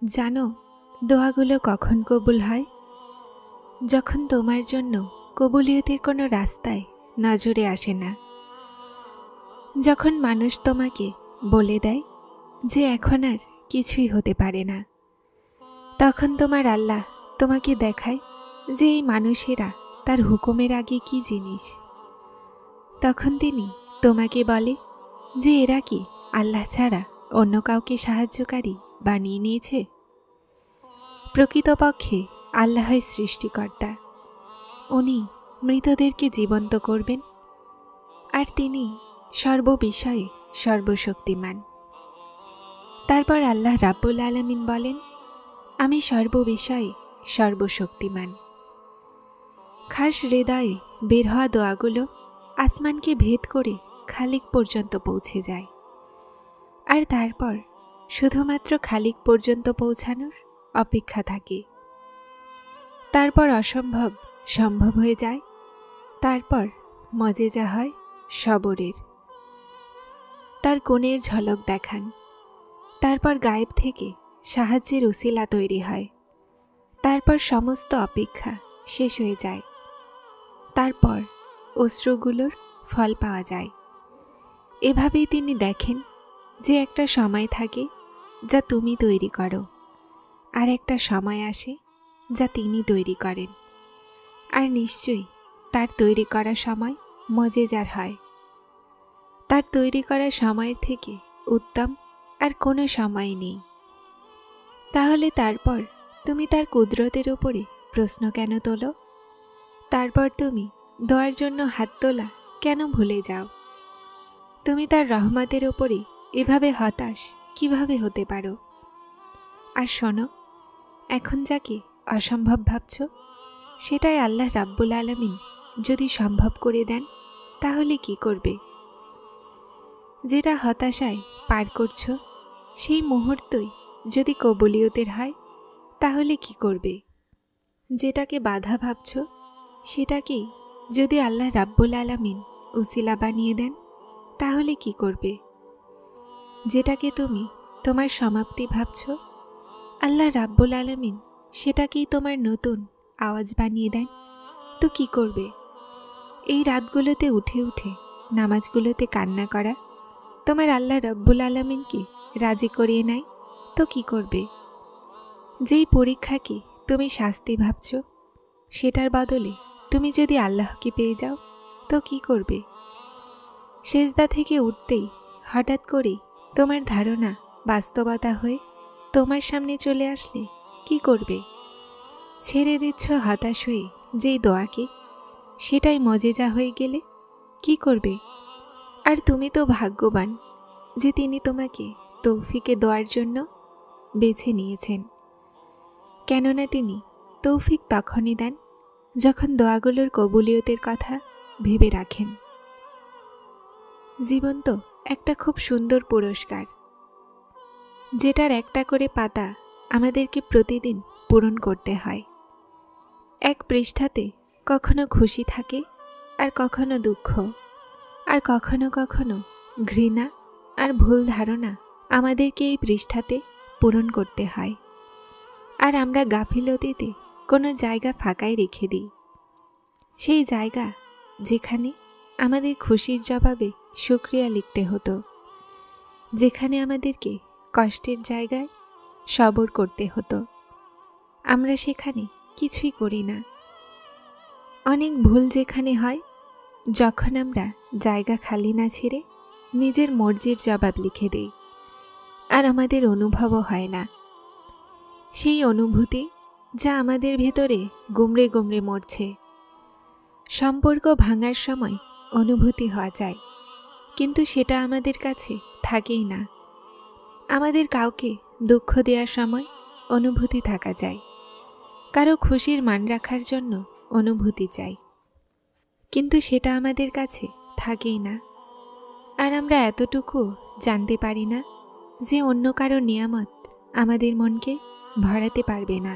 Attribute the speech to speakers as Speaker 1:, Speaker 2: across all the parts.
Speaker 1: জানো দোয়াগুলো কখন কবুল হয়? যখন তোমার জন্য কবুলিয়তের কোনো রাস্তায় নজরে আসে না, যখন মানুষ তোমাকে বলে দেয় যে এখন আর কিছুই হতে পারে না, তখন তোমার আল্লাহ তোমাকে দেখায় যে এই মানুষেরা তার হুকুমের আগে কি জিনিস। তখন তিনি তোমাকে বলে যে এরা কি আল্লাহ ছাড়া অন্য কাউকে সাহায্যকারী বানিয়ে নিয়েছে? প্রকৃতপক্ষে আল্লাহই সৃষ্টিকর্তা। উনি মৃতদেরকে জীবন্ত করবেন, আর তিনি সর্ববিষয়ে সর্বশক্তিমান। তারপর আল্লাহ রাব্বুল আলামিন বলেন, আমি সর্ববিষয়ে সর্বশক্তিমান। খাস হৃদয়ে বের হওয়া দোয়াগুলো আসমানকে ভেদ করে খালিক পর্যন্ত পৌঁছে যায়, আর তারপর শুধুমাত্র খালিক পর্যন্ত পৌঁছানোর অপেক্ষা থাকে। তারপর অসম্ভব সম্ভব হয়ে যায়, তারপর মজেজা হয় সবরের। তার গুণের ঝলক দেখান, তারপর গায়েব থেকে সাহায্যের উসিলা তৈরি হয়, তারপর সমস্ত অপেক্ষা শেষ হয়ে যায়, তারপর অশ্রুগুলোর ফল পাওয়া যায়। এভাবেই তিনি দেখেন যে একটা সময় থাকে যা তুমি তৈরি করো, আর একটা সময় আসে যা তিনি তৈরি করেন, আর নিশ্চয়ই তার তৈরি করা সময় মজেজার হয়। তার তৈরি করা সময়ের থেকে উত্তম আর কোনো সময় নেই। তাহলে তারপর তুমি তার কুদরতের ওপরে প্রশ্ন কেন তোলো? তারপর তুমি দোয়ার জন্য হাত তোলা কেন ভুলে যাও? তুমি তার রহমতের ওপরে এভাবে হতাশ কিভাবে হতে পারো? আর শোনো, এখন যাকে অসম্ভব ভাবছ, সেটাই আল্লাহ রাব্বুল আলামিন যদি সম্ভব করে দেন, তাহলে কি করবে? যেটা হতাশায় পার করছো, সেই মুহূর্তই যদি কবুলিয়তের হয়, তাহলে কি করবে? যেটাকে বাধা ভাবছ, সেটাকেই যদি আল্লাহ রাব্বুল আলামিন উসিলা বানিয়ে দেন, তাহলে কি করবে? যেটাকে তুমি তোমার সমাপ্তি ভাবছ, আল্লাহ রাব্বুল আলামিন সেটাকেই তোমার নতুন আওয়াজ বানিয়ে দেন, তো কি করবে? এই রাতগুলোতে উঠে উঠে নামাজগুলোতে কান্না করা তোমার আল্লাহ রাব্বুল আলামিনকে রাজি করিয়ে নেয়, তো কি করবে? যেই পরীক্ষাকে তুমি শাস্তি ভাবছ, সেটার বদলে তুমি যদি আল্লাহকে পেয়ে যাও, তো কি করবে? সেজদা থেকে উঠতেই হঠাৎ করেই তোমার ধারণা বাস্তবতা হয়ে তোমার সামনে চলে আসলে কি করবে? ছেড়ে দিচ্ছ হতাশ হয়ে যেই দোয়াকে, সেটাই মজেজা হয়ে গেলে কি করবে? আর তুমি তো ভাগ্যবান যে তিনি তোমাকে তৌফিকে দোয়ার জন্য বেছে নিয়েছেন, কেননা তিনি তৌফিক তখনই দেন যখন দোয়াগুলোর কবুলিয়তের কথা ভেবে রাখেন। জীবন তো একটা খুব সুন্দর পুরস্কার, যেটার একটা করে পাতা আমাদেরকে প্রতিদিন পূরণ করতে হয়। এক পৃষ্ঠাতে কখনো খুশি থাকে, আর কখনো দুঃখ, আর কখনো কখনো ঘৃণা আর ভুল ধারণা আমাদেরকে এই পৃষ্ঠাতে পূরণ করতে হয়। আর আমরা গাফিলতিতে কোনো জায়গা ফাঁকাই রেখে দিই, সেই জায়গা যেখানে আমাদের খুশির জবাবে শুকরিয়া লিখতে হতো, যেখানে আমাদেরকে কষ্টের জায়গায় সবর করতে হতো, আমরা সেখানে কিছুই করি না। অনেক ভুল যেখানে হয়, যখন আমরা জায়গা খালি না ছেড়ে নিজের মর্জির জবাব লিখে দেই, আর আমাদের অনুভবও হয় না। সেই অনুভূতি যা আমাদের ভেতরে গুমড়ে গুমড়ে মরছে। সম্পর্ক ভাঙার সময় অনুভূতি হওয়া যায়, কিন্তু সেটা আমাদের কাছে থাকেই না। আমাদের কাউকে দুঃখ দেওয়ার সময় অনুভূতি থাকা যায়, কারো খুশির মান রাখার জন্য অনুভূতি চাই, কিন্তু সেটা আমাদের কাছে থাকেই না। আর আমরা এতটুকু জানতে পারি না যে অন্য কারো নিয়ামত আমাদের মনকে ভরাতে পারবে না।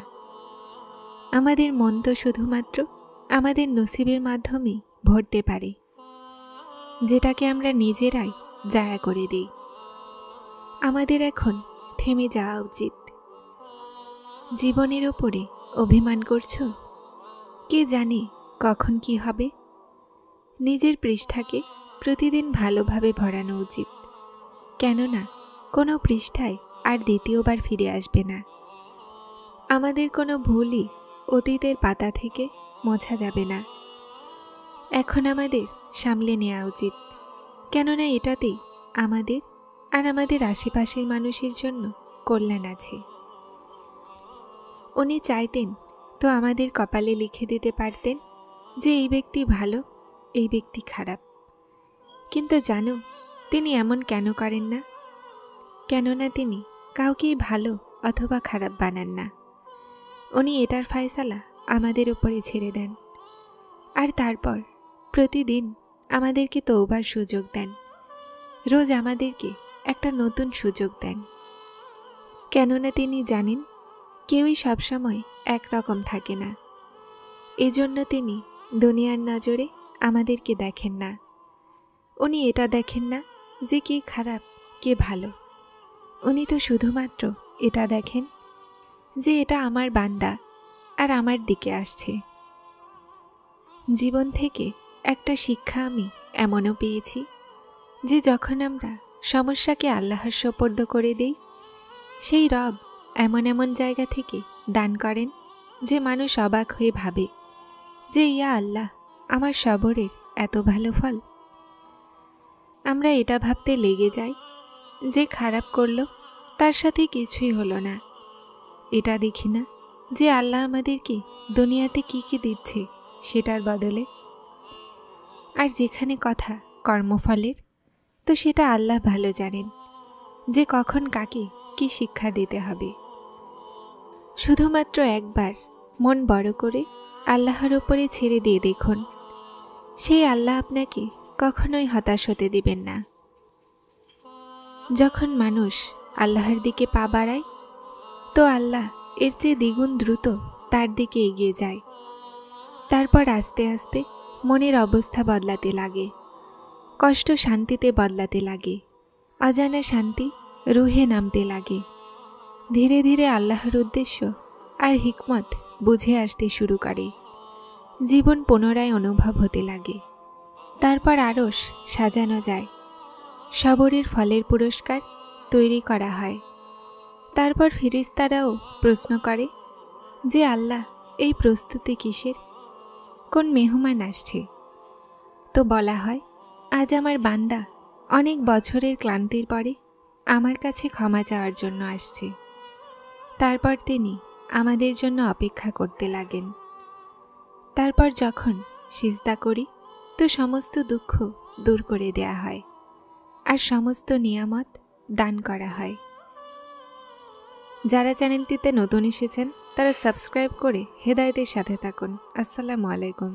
Speaker 1: আমাদের মন তো শুধুমাত্র আমাদের নসিবের মাধ্যমেই ভরতে পারে, যেটাকে আমরা নিজেরাই জায়া করে দিই। আমাদের এখন থেমে যাওয়া উচিত, জীবনের ওপরে অভিমান করছো? কে জানে কখন কি হবে? নিজের পৃষ্ঠাকে প্রতিদিন ভালোভাবে ভরানো উচিত, কেননা কোনো পৃষ্ঠায় আর দ্বিতীয়বার ফিরে আসবে না। আমাদের কোনো ভুলই অতীতের পাতা থেকে মোছা যাবে না। এখন আমাদের সামলে নেওয়া উচিত, কেননা এটাতেই আমাদের আর আমাদের আশেপাশের মানুষের জন্য কল্যাণ আছে। উনি চাইতেন তো আমাদের কপালে লিখে দিতে পারতেন যে এই ব্যক্তি ভালো, এই ব্যক্তি খারাপ। কিন্তু জানো তিনি এমন কেন করেন না? কেননা তিনি কাউকেই ভালো অথবা খারাপ বানান না। উনি এটার ফয়সালা আমাদের উপরে ছেড়ে দেন, আর তারপর প্রতিদিন আমাদেরকে তওবার সুযোগ দেন। রোজ আমাদেরকে একটা নতুন সুযোগ দেন, কেননা তিনি জানেন কেউই সবসময় একরকম থাকে না। এজন্য তিনি দুনিয়ার নজরে আমাদেরকে দেখেন না। উনি এটা দেখেন না যে কে খারাপ কে ভালো। উনি তো শুধুমাত্র এটা দেখেন যে এটা আমার বান্দা আর আমার দিকে আসছে। জীবন থেকে একটা শিক্ষা আমি এমনও পেয়েছি যে যখন আমরা সমস্যাকে আল্লাহর সোপর্দ করে দিই, সেই রব এমন এমন জায়গা থেকে দান করেন যে মানুষ অবাক হয়ে ভাবে যে ইয়া আল্লাহ, আমার সবরের এত ভালো ফল। আমরা এটা ভাবতে লেগে যাই যে খারাপ করলো তার সাথে কিছুই হলো না। এটা দেখি না যে আল্লাহ আমাদেরকে দুনিয়াতে কি কি দিচ্ছে সেটার বদলে। আর যেখানে কথা কর্মফলের, তো সেটা আল্লাহ ভালো জানেন যে কখন কাকে কি শিক্ষা দিতে হবে। শুধুমাত্র একবার মন বড় করে আল্লাহর ওপরে ছেড়ে দিয়ে দেখুন, সেই আল্লাহ আপনাকে কখনোই হতাশ হতে দিবেন না। যখন মানুষ আল্লাহর দিকে পা বাড়ায়, তো আল্লাহ এর চেয়ে দ্বিগুণ দ্রুত তার দিকে এগিয়ে যায়। তারপর আস্তে আস্তে মনের অবস্থা বদলাতে লাগে, কষ্ট শান্তিতে বদলাতে লাগে, অজানা শান্তি রুহে নামতে লাগে। ধীরে ধীরে আল্লাহর উদ্দেশ্য আর হিকমত বুঝে আসতে শুরু করে। জীবন পুনরায় অনুভব হতে লাগে। তারপর আরশ সাজানো যায়, সবরের ফলের পুরস্কার তৈরি করা হয়। তারপর ফেরেশতারাও প্রশ্ন করে যে আল্লাহ, এই প্রস্তুতি কিসের? কোন মেহমান আসছে? তো বলা হয়, আজ আমার বান্দা অনেক বছরের ক্লান্তির পরে আমার কাছে ক্ষমা চাওয়ার জন্য আসছে। তারপর তিনি আমাদের জন্য অপেক্ষা করতে লাগেন। তারপর যখন সিজদা করি, তো সমস্ত দুঃখ দূর করে দেয়া হয় আর সমস্ত নিয়ামত দান করা হয়। যারা চ্যানেলটিতে নতুন এসেছেন তারা সাবস্ক্রাইব করে হেদায়েতের সাথে থাকুন। আসসালামু আলাইকুম।